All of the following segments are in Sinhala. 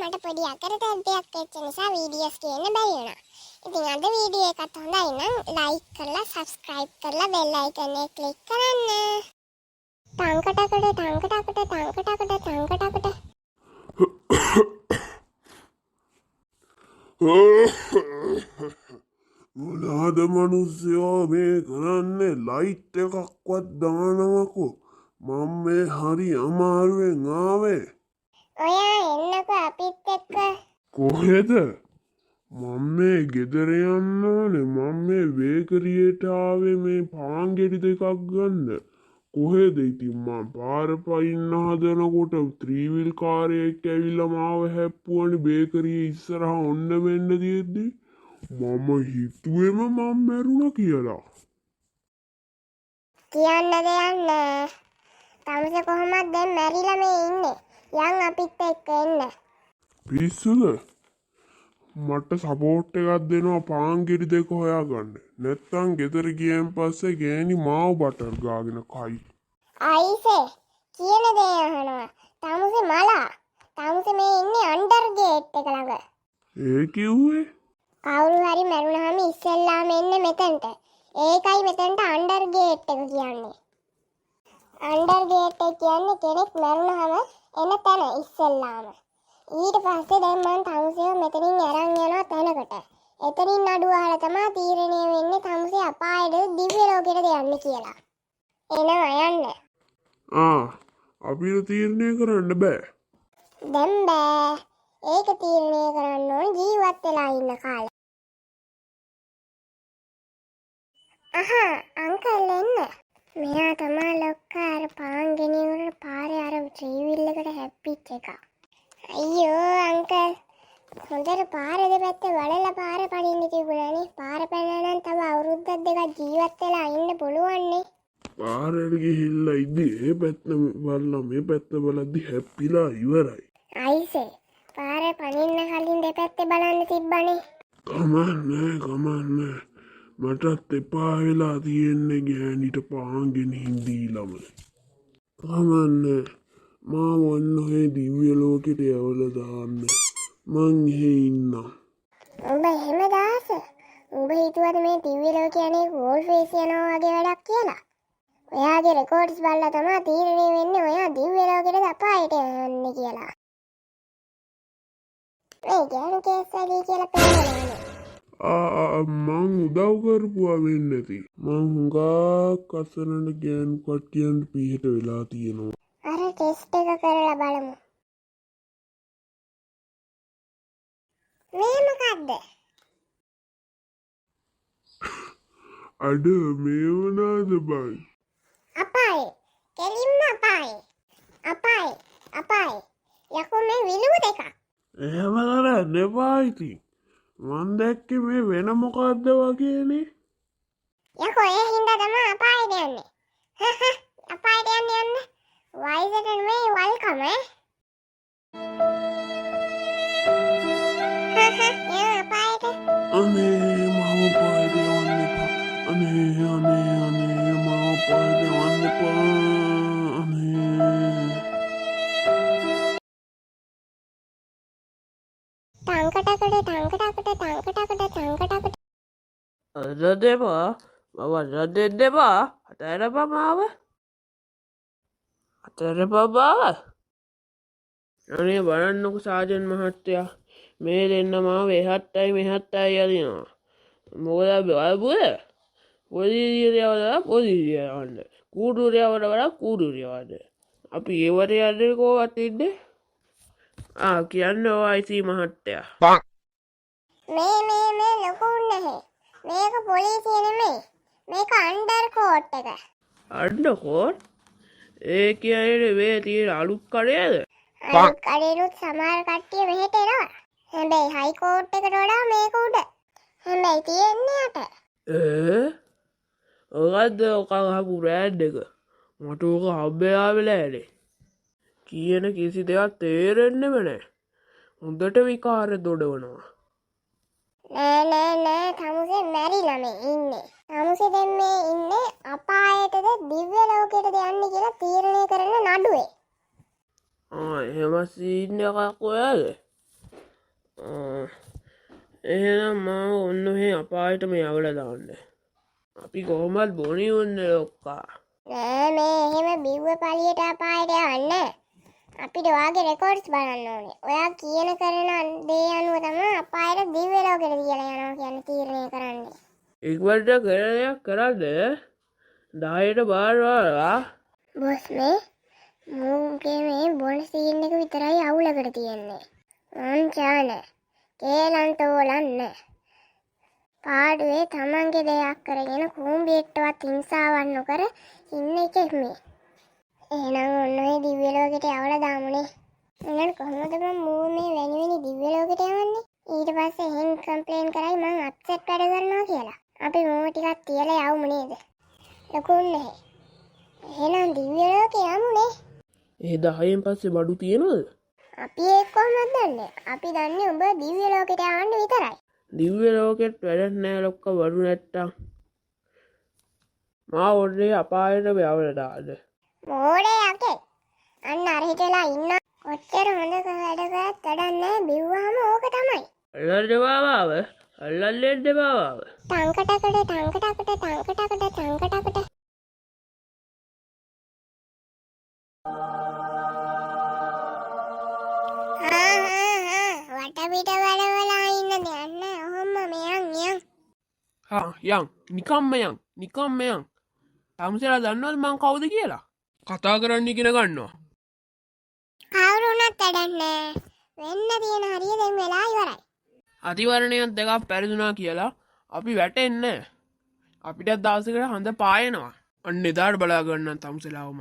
මට පොඩි අකරතැබ්බයක් වෙච්ච නිසා වීඩියෝස් කියන්න බැරි වුණා. ඉතින් අද වීඩියෝ එකත් හොඳයි නම් ලයික් කරලා subscribe කරලා bell icon එක click කරන්න. ටංකටකට මොනාද මනුස්සයෝ මේ කරන්නේ ලයිට් එකක්වත් දානවකෝ මම මේ හරි අමාරුවෙන් ආවේ ඔයා එන්නකෝ අපිත් එක්ක. කොහෙද මම මේ ගෙදර යන්න ඕනේ මම මේ බේකරියට ආවේ මේ පාන් ගෙඩි දෙකක් ගන්න කොහෙද ඉතින් මම පාර පයින්න හදනකොට ත්‍රිවිල් කාරයෙක් ඇවිල්ලා මාව හැප්පුවනේ බේකරියේ ඉස්සරහා ඔන්න වෙන්න තියෙද්දි මම හිතුවේම මම මැරුණා කියලා. කියන්න දෙයක් නෑ. තමස කොහොමද දැන් මැරිලා මේ ඉන්නේ. යන් අපිත් එක්ක එන්න. පිස්සුද? මට සපෝට් එකක් දෙනවා පාන් ගෙඩි දෙක හොයාගන්න. නැත්තම් ගෙදර ගියන් පස්සේ ගෑණි මාව බටර් ගාගෙන කයි. අයිසේ කියන දේ අහනවා. තමසේ මලා. තමසේ මේ ඉන්නේ අන්ඩර් ගේට් එක ළඟ. ඒ කිව්වේ? කවුරු හරි මැරුණාම ඉස්සෙල්ලාම එන්නේ මෙතනට. ඒකයි මෙතනට අන්ඩර් ගේට් එක කියන්නේ. අන්ඩර් ගේට් එක කියන්නේ කෙනෙක් මැරුණාම එන තැන ඉස්සෙල්ලාම. ඊට පස්සේ දැන් මම තමුසේව මෙතනින් අරන් යනවා තැනකට. එතනින් නඩුව අහලා තමයි තීරණය වෙන්නේ තමුසේ අපායද දිව්‍ය ලෝකෙටද යන්නේ කියලා. එනවා යන්න. අපිට තීරණය කරන්න බෑ. දැන් බෑ. ඒක තීරණය කරන්න ඕන ජීවත් වෙලා ඉන්න කාලේ. අංකල් එන්න. මෙයා තමයි ලොක්කා අර පාන් ගෙනියන පාරේ අර ත්‍රිවිල් එකට හැප්පිච්ච එක. අයියෝ අංකල් හොඳට පාර දෙපැත්තේ වලලා පාර පනින්න තිබුණානේ. පාර පැනලා නම් තව අවුරුද්දක් දෙකක් ජීවත් වෙලා ඉන්න පුළුවන් නේ. පාරට ගිහිල්ලා ඉද්දි ඒ පැත්ත බලලා මේ පැත්ත බලද්දි හැප්පිලා ඉවරයි. අයිසේ පාර පනින්න කලින් දෙපැත්තේ බලන්න තිබ්බනේ. කමන්නේ. මටත් එපා වෙලා තියෙන්නේ ගෑනිට පාන් ගෙනින් දීලම. කමන්නේ. මාව ඔන්න ඔය දිව්‍ය ලෝකෙට යවලා දාන්න. මං එහෙ ඉන්නම්. උඹ එහෙම දාස. උඹ හිතුවද මේ දිව්‍ය ලෝකේ යන්නේ ගෝල් ෆේස් යනවා වගේ වැඩක් කියලා? ඔයාගේ රෙකෝඩ්ස් බලලා තමයි තීරණය වෙන්නේ ඔයා දිව්‍ය ලෝකෙට අපායට යන්නේ කියලා. මේ ගෑනු කේස් වගේ කියලා පේනවනේ. මං උදව් කරපුවා වෙන්නේ නැති. මං හුඟක් අසරණ ගෑනු කට්ටියන්ට පිහිට වෙලා තියෙනවා. අර ටෙස්ට් එක කරලා බලමු. මේ මොකද්ද? අඩ මේ වුණාද බං? අපාය. කෙලින්ම අපාය. අපාය. යකෝ මේ විලුව දෙකක්. එහෙම කරන්න එපා ඉතින්. මං දැක්කේ මේ වෙන මොකද්ද වගේනේ. යකෝ ඒ හින්දා තමයි අපායට යන්නේ. අපායට යන්න. වයිසට මේ වෙල්කම් ඈ. යා අපායට. අනේ මම පායට යන්න එපා. අනේ මම පායට යන්න එපා. ටංකටකට. අදදෙපා මම අදදෙපා අතෑරපා මාව අතරපා බාව අනේ බලන්නකු සාජන් මහත්තයා මේ දෙන්න මාව එහත්තයි මෙහත්තයි යදිනවා මොකද බලපුද පොදිරියවද පොදිරියවන්න කූඩුරියවට වඩා කූඩුරියවද අපි ඒවට යන්නේ කෝවත් ඉන්න කියන්න අයිසී මහත්තයා මේ ලොකු නැහැ. මේක පොලිසිය නෙමෙයි. මේක අන්ඩර් කෝට් එක. අන්ඩකෝට් ඒ කියන්නේ මේ තියෙන අලුත් කඩේද? අලුත් කඩේලුත් සමහර කට්ටිය මෙහෙට එනවා. හැබැයි හයි කෝට් එකට වඩා මේක උඩ. හැබැයි තියෙන්නේ යට. ඔකද්ද ඔක අහපු බ්‍රෑන්ඩ් එක. මට ඕක හම්බෙලා වෙලා ඇනේ. කියන කිසි දෙයක් තේරෙන්නෙම නැහැ. හොඳට විකාර දොඩවනවා. නෑ තමුසේ මැරිලා මේ ඉන්නේ. තමුසේ දැන් මේ ඉන්නේ අපායටද දිව්‍ය ලෝකෙටද යන්නේ කියලා තීරණය කරන නඩුවේ. එහෙම සීන් එකක් ඔයාද? එහෙනම් මම ඔන්න ඔහේ අපායට මේ අවල දාන්න. අපි කොහොමත් බොනි උන්න ලොක්කා. නෑ මේ එහෙම බිව්ව පළියට අපායට යන්නේ. අපිට වාගේ රෙකෝඩ්ස් බලන්න ඕනේ. ඔයා කියන කරන දේ අනුව තමයි අපායට දිව්‍ය ලෝකෙට කියලා යනවා කියන තීරණය කරන්නේ. ඉක්මනට කරයක් කරන්න 10ට බාරවලා බොස් මේ මූගේ මේ බොල් සීන් එක විතරයි අවුලකට තියෙන්නේ. චාන කේලන්තෝලන්න පාඩුවේ තමන්ගේ දෙයක් කරගෙන කූඹියෙක්ටවත් හිංසාවක් නොකර ඉන්න එකෙක් මේ. එහෙනම් ඔන්න ඔය දිව්‍ය ලෝකෙට යවලා දාමුනේ. එහෙනම් කොහොමද මම මූ මේ වැනි දිව්‍ය ලෝකෙට යවන්නේ? ඊට පස්සේ එහෙන් කම්ප්ලේන් කරයි මං අප්සෙට් වැඩ කරනවා කියලා. අපි මූ ටිකක් තියලා යවමු නේද? ලකුන්නේ. එහෙනම් දිව්‍ය ලෝකෙ යමුනේ. ඒ 10න් පස්සේ බඩු තියනවද? අපි ඒක කොහොමද දන්නේ? අපි දන්නේ උඹ දිව්‍ය ලෝකෙට යවන්න විතරයි. දිව්‍ය ලෝකෙට වැඩක් නෑ ලොක්ක බඩු නැත්තම්. මා ඔන්නේ අපායට යවලා දාන්න. මෝඩේ යකේ. අන්න අර හිටලා ඉන්න කොච්චර හොඳ වැඩ කරත් වැඩක් නෑ බිව්වහම ඕක තමයි. අල්ලන්න බාවාව. අල්ලන්න බාවාව. ටංකටකට වටපිට වැඩවලා ඉන්න දෙයක් නෑ. ඔහොම මෙයන් යන් නිකම්ම යන්. තමුසලා දන්නවද මං කවුද කියලා? කතා කරන්න ඉගෙන ගන්නවා. කවුරුණත් වැඩක් නෑ. වෙන්න තියෙන හරිය දැන් වෙලා ඉවරයි. අතිවරණයක් දෙකක් පැරදුනා කියලා අපි වැටෙන්නේ. අපිට දවසකට හඳ පායනවා. අන්න එදාට බලා ගන්න තමුසලාවම.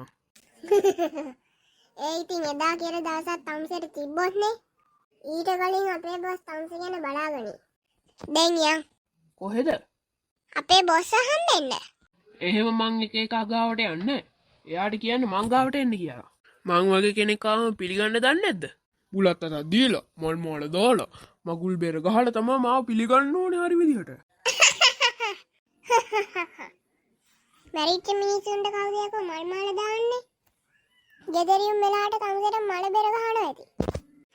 ඒ ඉතින් එදා කියලා දවසක් තමුසෙට තිබ්බොත්නේ. ඊට කලින් අපේ බොස් තමුස ගැන බලාගනි. දැන් යන්. කොහෙද? අපේ බොස් අහන්න. එහෙම මං එක එක ගාවට යන්නේ. එයාට කියන්න මං ගාවට එන්න කියලා. මං වගේ කෙනෙක් ආවම පිළිගන්න දන්නේ නැද්ද? බුලත් අතක් දීලා මල් මාල දාලා මගුල් බෙර ගහලා තමයි මාව පිළිගන්න ඕනේ හරි විදිහට. මැරිච්ච මිනිස්සුන්ට කවුද යකෝ මල් මාල දාන්නේ? ගෙදරින් වෙලාවට තමුසෙට මල බෙර ගහනවා ඇති.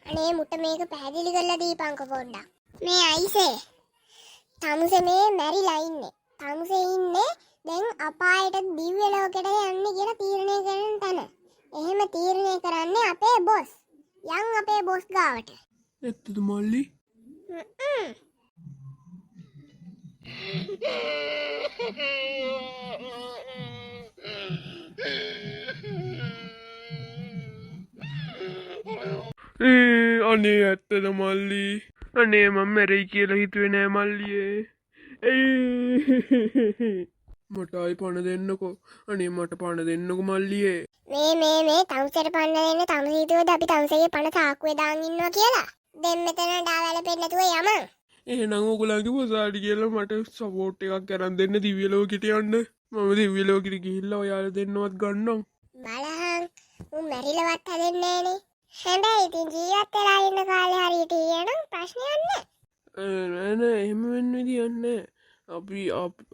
අනේ මුට මේක පැහැදිලි කරලා දීපන්කො පොඩ්ඩක්. මේ අයිසේ තමුසේ මේ මැරිලා ඉන්නේ. තමුසේ ඉන්නේ දැන් අපායට දිව්‍ය ලෝකෙට යන්නේ කියලා තීරණය කරන තැන. එහෙම තීරණය කරන්නේ අපේ බොස්. යන් අපේ බොස් ගාවට. ඇත්තද මල්ලි? අනේ ඇත්තද මල්ලි? අනේ මම මැරෙයි කියලා හිතුවේ නෑ මල්ලියේ. මටයි පණ දෙන්නකෝ. අනේ මට පණ දෙන්නකෝ මල්ලියේ. මේ තමුසෙට පන්න දෙන්න තමුසේ හිතුවද අපි තමුසේගේ පණ තාක්කුවේ දාන් ඉන්නවා කියලා? දැන් මෙතන ඩාවැලපෙන්න නැතුව යමන්. එහෙනම් ඕගොල්ලන්ගේ පොසාඩි කියලා මට සපෝට් එකක් කරන් දෙන්න දිව්‍ය ලෝකෙට යන්න. මම දිව්‍ය ලෝකෙට ගිහිල්ලා ඔයාලා දෙන්නවත් ගන්නම්. බලහන් උන් මැරිලවත් හැදෙන්නේ නෑනේ. හැබැයි ඉතින් ජීවත් වෙලා ඉන්න කාලේ හරියට කියනම් ප්‍රශ්නයක් නෑ. නෑ එහෙම වෙන්න විදියක් නෑ.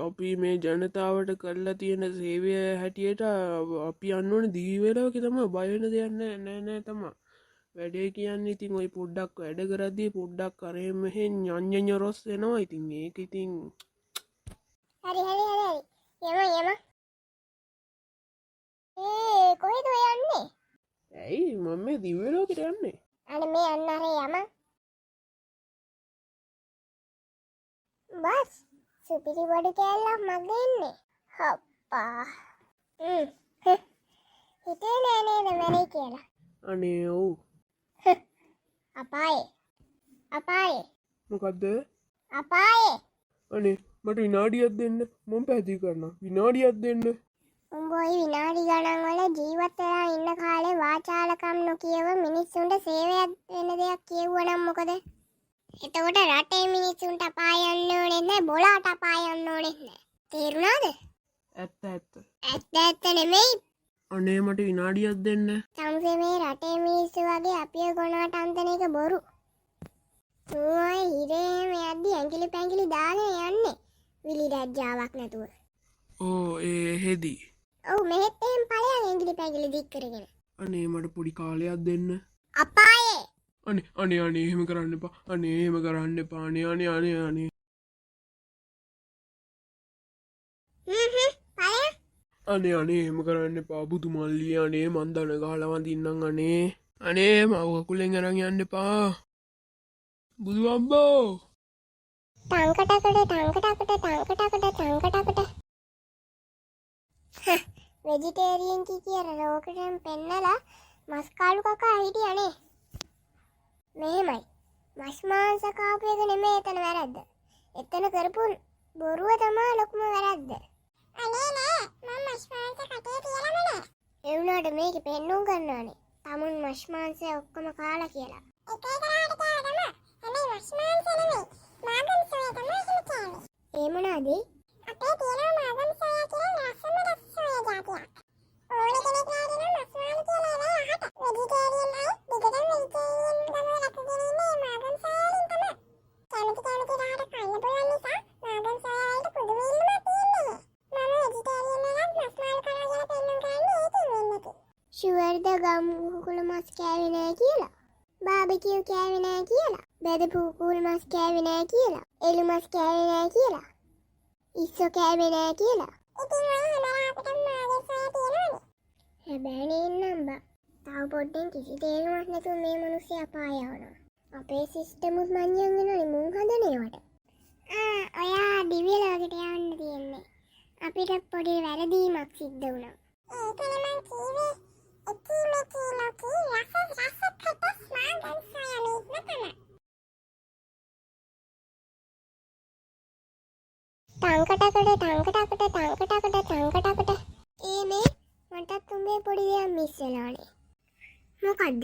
අපි මේ ජනතාවට කරලා තියෙන සේවය හැටියට අපි යන්න ඕනේ දිව්‍ය ලෝකෙ තමයි. බය වෙන දෙයක් නෑ තමයි. වැඩේ කියන්නේ ඉතින් ওই පොඩ්ඩක් වැඩ කරද්දී පොඩ්ඩක් අර මෙහෙන් යඤ්ඤඤරොස් වෙනවා. ඉතින් මේක ඉතින් හරි යම කොහෙද යන්නේ? ඇයි මම මේ දිව්‍ය ලෝකෙට යන්නේ? අනේ මේ යන්න යම. බස් සුපිරි බඩු කෑල්ලක් මගේ ඉන්නේ. හප්පා. හිතේ නෑ නේද මැරෙයි කියලා. අනේ ඔව්. අපායේ. මොකද්ද? අපායේ. අනේ මට විනාඩියක් දෙන්න. මම පැහැදිලි කරනවා. විනාඩියක් දෙන්න. උඹ ওই විනාඩි ගණන් වල ජීවත් වෙලා ඉන්න කාලේ වාචාලකම් නොකියව මිනිස්සුන්ට සේවයක් වෙන දෙයක් කියවුවනම් මොකද? එතකොට රටේ මිනිස්සුන්ට අපාය යන්න ඕනේ නැහැ, බොලාට අපාය යන්න ඕනේ නැහැ. තේරුණාද? ඇත්ත නෙමෙයි. අනේ මට විනාඩියක් දෙන්න. සම්සේ මේ රටේ මිනිස්සු වගේ අපිව ගොනාට අන්තන එක බොරු. ඌයි හිරේම යද්දි ඇඟිලි පැංගිලි දාගෙන යන්නේ. විලි රජ්ජාවක් නැතුව. ඕ ඒ හෙදි. ඔව් මෙහෙත් එහෙම ඵලයන් ඇඟිලි පැංගිලි දික් කරගෙන. අනේ මට පොඩි කාලයක් දෙන්න. අපායේ. අනේ එහෙම කරන්න එපා. අනේ එහෙම කරන්න එපා. අනේ බලය අනේ එහෙම කරන්න එපා බුදු මල්ලි. අනේ මන් දන ගහලා වඳින්නම්. අනේ මව කකුලෙන් අරන් යන්න එපා. බුදු අම්බෝ. ටංකටකට වෙජිටේරියන් කියලා ලෝකෙටම පෙන්නලා මස් කාලු කකා හිටියනේ. මෙහෙමයි. මස් මාංශ කාපු එක නෙමෙයි එතන වැරද්ද. එතන කරපු බොරුව තමයි ලොකුම වැරද්ද. අනේ නෑ මම මස් මාංශ කටේ තියලම නෑ. ඒ වුණාට මේක පෙන්නුම් කරනවානේ. tamun මස් මාංශය ඔක්කොම කාලා කියලා. ඒක කරාට කියලා තමයි. හැබැයි මස් මාංශ නෙමෙයි. මාගම් සොය තමයි කියන්නේ. ඒ මොනවාද? අපේ තියෙන මාගම් සොය කියලා ලස්සන සොය જાතියක්. ඕන කෙනෙක් නාගෙන මස් මාළු කියලා ඒවා අහට. වෙජිටේරියන් අය දිගටම වෙජිටේරියන් ගම ලකුගෙන ඉන්නේ මාගම් සොය වලින් තමයි. කැමති රහට කන්න පුළුවන් නිසා මාගම් සොය වලට පුදුම ඉල්ලුමක් තියෙන්නේ. මම වෙජිටේරියන් එකක් මස් මාළු කරලා පෙන්නුම් කරන්නේ ඒකෙන් වෙන්නේ. ෂුවර්ද ගම් කුකුළු මස් කෑවේ නෑ කියලා. බාබිකියු කෑවේ නෑ කියලා. බෙදපු කුකුළු මස් කෑවේ නෑ කියලා. එළු මස් කෑවේ නෑ කියලා. ඉස්සෝ කෑවේ නෑ කියලා. ඉතින් ඔය හැමදාටම මාගේ සොය තියෙනවනේ. හැබැයි නේනම් බා. තව පොඩ්ඩෙන් කිසි තේරුමක් නැතුව මේ මිනිස්සු අපාය යවනවා. අපේ සිස්ටම් උස් මඤ්ඤම් වෙනවනේ මුන් හදනේවට. ඔයා දිව්‍ය ලෝකෙට යන්න තියෙන්නේ. අපිට පොඩි වැරදීමක් සිද්ධ වුණා. ඒකනේ මං කිව්වේ. ටංකටකට මේ මටත් උඹේ පොඩි දෙයක් මිස් වෙලානේ. මොකද්ද?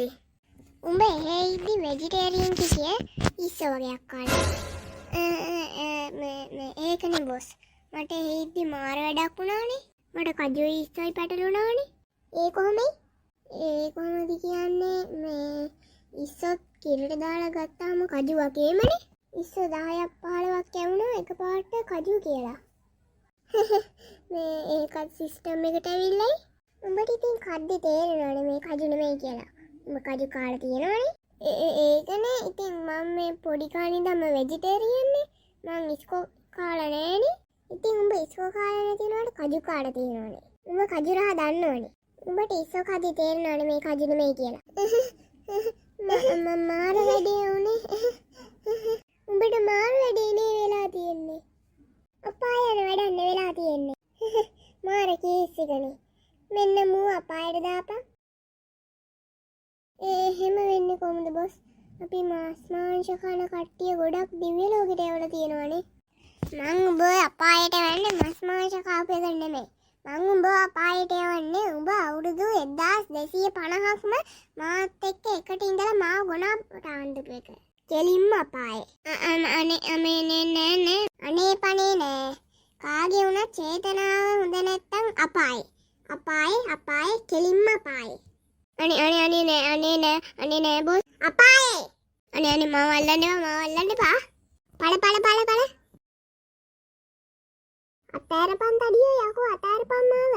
උඹ එහෙ ඉදි වෙජිටේරියන් කිසිය ඉස්සෝ වගේක් කාලා. ඒකනේ බොස්. මට එහෙ ඉදි මාර වැඩක් වුණානේ. මට කජුයි ඉස්සෝයි පැටලුණානේ. ඒ කොහොමයි? ඒ කොහොමද කියන්නේ මේ ඉස්සොත් කිරට දාලා ගත්තාම කජු වගේමනේ. ඉස්සෝ 10ක් 15ක් කැවුණා එකපාරට කජු කියලා. මේ ඒකත් සිස්ටම් එකට ඇවිල්ලයි. උඹට ඉතින් කද්දි තේරෙනවනේ මේ කජු නෙමෙයි කියලා. උඹ කජු කාලා තියෙනවනේ. ඒකනේ ඉතින් මම මේ පොඩි කාලේ ඉඳන්ම වෙජිටේරියන් නේ. මං ඉස්කෝ කාලා නෑනේ. ඉතින් උඹ ඉස්කෝ කාලා නැති වුණාට කජු කාලා තියෙනවනේ. උඹ කජු රහ දන්නවනේ. උඹට ඉස්සෝ කද්දි තේරෙනවනේ මේ කජු නෙමෙයි කියලා. මාර වැඩේ උනේ. උඹට මාර වැඩේ නේ වෙලා තියෙන්නේ. අපායන වැඩක් නෙවෙලා තියෙන්නේ. මාර කේස් එකනේ. මෙන්න මූ අපායට දාපන්. එහෙම වෙන්නේ කොහොමද බොස්? අපි මාස් මාංශ කන කට්ටිය ගොඩක් දිව්‍ය ලෝකෙට යවලා තියෙනවානේ. මං උඹ අපායට යවන්නේ මාස් මාංශ කාපු එක නෙමෙයි. මං උඹ අපායට යවන්නේ උඹ අවුරුදු 1250ක්ම මාත් එක්ක එකට ඉඳලා මාව ගොනා ටාන්දුපු එක. කෙලින්ම අපායේ. අනේ පනේ නෑ. කාගේ වුණත් චේතනාව හොඳ නැත්තම් අපායේ. අපායේ කෙලින්ම අපායේ. අනේ නෑ බොස්. අපායේ. අනේ මාව අල්ලන්න එපා. පළ. අතාරපන් තඩිය යකෝ අතාරපන් මාව.